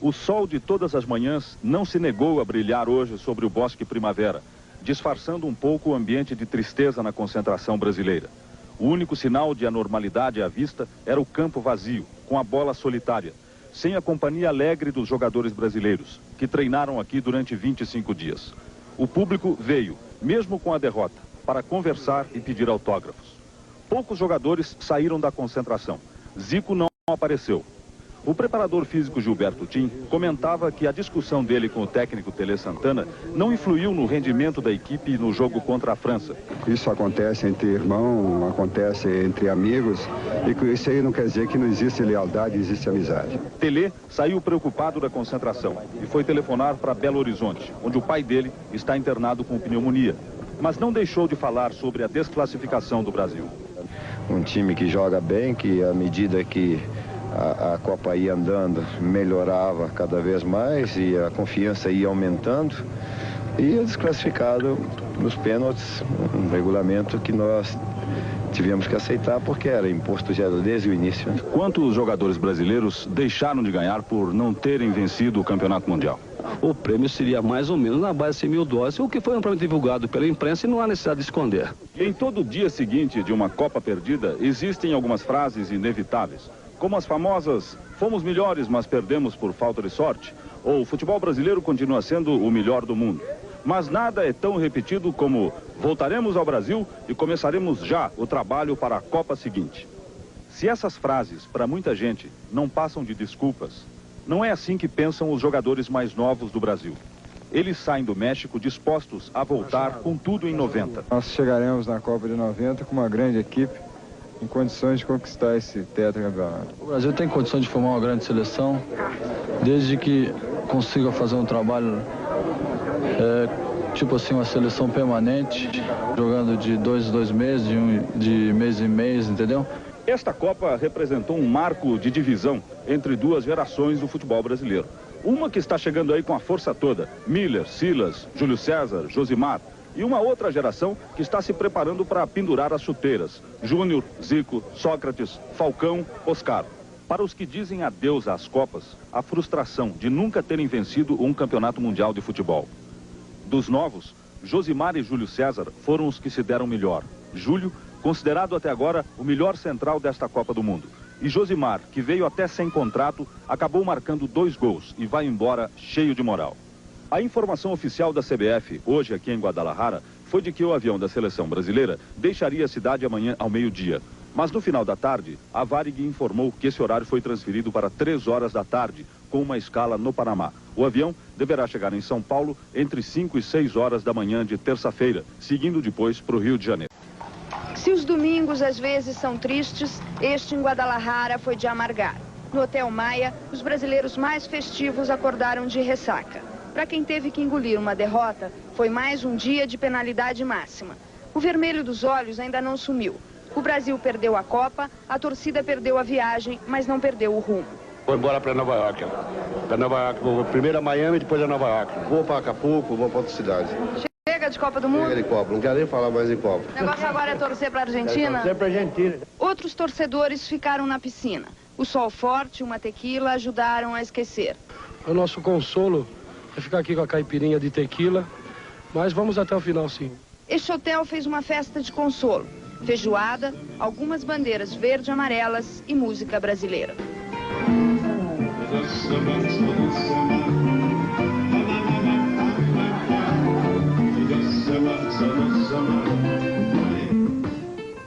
O sol de todas as manhãs não se negou a brilhar hoje sobre o Bosque Primavera, disfarçando um pouco o ambiente de tristeza na concentração brasileira. O único sinal de anormalidade à vista era o campo vazio, com a bola solitária, sem a companhia alegre dos jogadores brasileiros, que treinaram aqui durante 25 dias. O público veio, mesmo com a derrota, para conversar e pedir autógrafos. Poucos jogadores saíram da concentração. Zico não apareceu. O preparador físico Gilberto Tim comentava que a discussão dele com o técnico Tele Santana não influiu no rendimento da equipe no jogo contra a França. Isso acontece entre irmãos, acontece entre amigos, e isso aí não quer dizer que não existe lealdade, existe amizade. Tele saiu preocupado da concentração e foi telefonar para Belo Horizonte, onde o pai dele está internado com pneumonia, mas não deixou de falar sobre a desclassificação do Brasil. Um time que joga bem, que à medida que a Copa ia andando, melhorava cada vez mais e a confiança ia aumentando. E desclassificado nos pênaltis, um regulamento que nós tivemos que aceitar porque era imposto já desde o início. Quantos jogadores brasileiros deixaram de ganhar por não terem vencido o Campeonato Mundial? O prêmio seria mais ou menos na base de 100.000 dólares, o que foi amplamente divulgado pela imprensa e não há necessidade de esconder. Em todo dia seguinte de uma Copa perdida, existem algumas frases inevitáveis, como as famosas "fomos melhores, mas perdemos por falta de sorte", ou "o futebol brasileiro continua sendo o melhor do mundo". Mas nada é tão repetido como "voltaremos ao Brasil e começaremos já o trabalho para a Copa seguinte". Se essas frases, para muita gente, não passam de desculpas, não é assim que pensam os jogadores mais novos do Brasil. Eles saem do México dispostos a voltar com tudo em 90. Nós chegaremos na Copa de 90 com uma grande equipe, em condições de conquistar esse tetracampeonato. O Brasil tem condições de formar uma grande seleção, desde que consiga fazer um trabalho, tipo assim, uma seleção permanente, jogando de 2 em 2 meses, de mês em mês, entendeu? Esta Copa representou um marco de divisão entre duas gerações do futebol brasileiro. Uma que está chegando aí com a força toda, Miller, Silas, Júlio César, Josimar, e uma outra geração que está se preparando para pendurar as chuteiras, Júnior, Zico, Sócrates, Falcão, Oscar. Para os que dizem adeus às Copas, a frustração de nunca terem vencido um campeonato mundial de futebol. Dos novos, Josimar e Júlio César foram os que se deram melhor. Júlio, considerado até agora o melhor central desta Copa do Mundo. E Josimar, que veio até sem contrato, acabou marcando 2 gols e vai embora cheio de moral. A informação oficial da CBF, hoje aqui em Guadalajara, foi de que o avião da seleção brasileira deixaria a cidade amanhã ao meio-dia. Mas no final da tarde, a Varig informou que esse horário foi transferido para 3 horas da tarde, com uma escala no Panamá. O avião deverá chegar em São Paulo entre 5 e 6 horas da manhã de terça-feira, seguindo depois para o Rio de Janeiro. Se os domingos às vezes são tristes, este em Guadalajara foi de amargar. No Hotel Maia, os brasileiros mais festivos acordaram de ressaca. Para quem teve que engolir uma derrota, foi mais um dia de penalidade máxima. O vermelho dos olhos ainda não sumiu. O Brasil perdeu a Copa, a torcida perdeu a viagem, mas não perdeu o rumo. Vou embora para Nova York. Para Nova York, vou primeiro a Miami, depois a Nova York. Vou para Acapulco, vou para outra cidade. Chega de Copa do Mundo? Chega de Copa, não quero nem falar mais em Copa. O negócio agora é torcer para a Argentina? Torcer para a Argentina. Outros torcedores ficaram na piscina. O sol forte e uma tequila ajudaram a esquecer. O nosso consolo é ficar aqui com a caipirinha de tequila, mas vamos até o final, sim. Este hotel fez uma festa de consolo. Feijoada, algumas bandeiras verde e amarelas e música brasileira.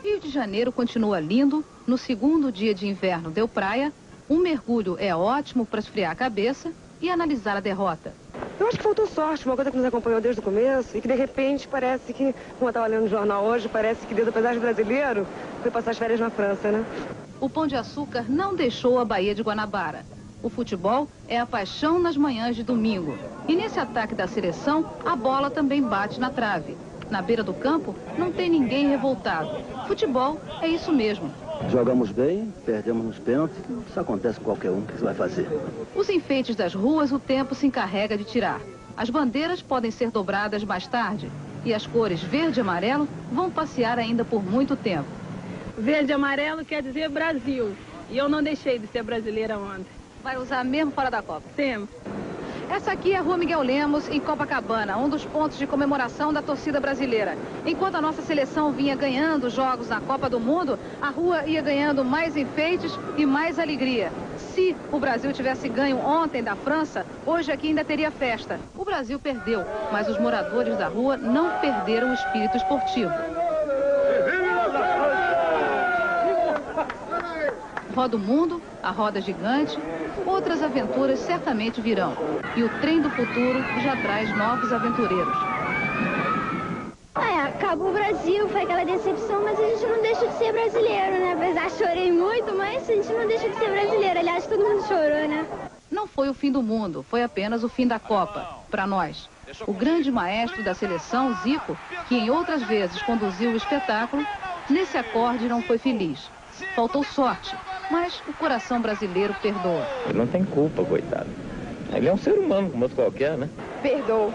Rio de Janeiro continua lindo. No segundo dia de inverno deu praia. Um mergulho é ótimo para esfriar a cabeça e analisar a derrota. Eu acho que faltou sorte, uma coisa que nos acompanhou desde o começo e que de repente parece que, como eu estava lendo no jornal hoje, parece que Deus, apesar de brasileiro, foi passar as férias na França, né? O Pão de Açúcar não deixou a Baía de Guanabara. O futebol é a paixão nas manhãs de domingo. E nesse ataque da seleção, a bola também bate na trave. Na beira do campo, não tem ninguém revoltado. Futebol é isso mesmo. Jogamos bem, perdemos nos pênaltis, isso acontece com qualquer um, o que você vai fazer? Os enfeites das ruas o tempo se encarrega de tirar. As bandeiras podem ser dobradas mais tarde. E as cores verde e amarelo vão passear ainda por muito tempo. Verde e amarelo quer dizer Brasil. E eu não deixei de ser brasileira ontem. Vai usar mesmo fora da Copa? Temos. Essa aqui é a Rua Miguel Lemos, em Copacabana, um dos pontos de comemoração da torcida brasileira. Enquanto a nossa seleção vinha ganhando jogos na Copa do Mundo, a rua ia ganhando mais enfeites e mais alegria. Se o Brasil tivesse ganho ontem da França, hoje aqui ainda teria festa. O Brasil perdeu, mas os moradores da rua não perderam o espírito esportivo. Roda o mundo, a roda gigante, outras aventuras certamente virão. E o trem do futuro já traz novos aventureiros. Acabou o Brasil, foi aquela decepção, mas a gente não deixa de ser brasileiro, né? Apesar de chorei muito, mas a gente não deixa de ser brasileiro. Aliás, todo mundo chorou, né? Não foi o fim do mundo, foi apenas o fim da Copa, para nós. O grande maestro da seleção, Zico, que em outras vezes conduziu o espetáculo, nesse acorde não foi feliz. Faltou sorte, mas o coração brasileiro perdoa. Ele não tem culpa, coitado. Ele é um ser humano como outro qualquer, né? Perdoou.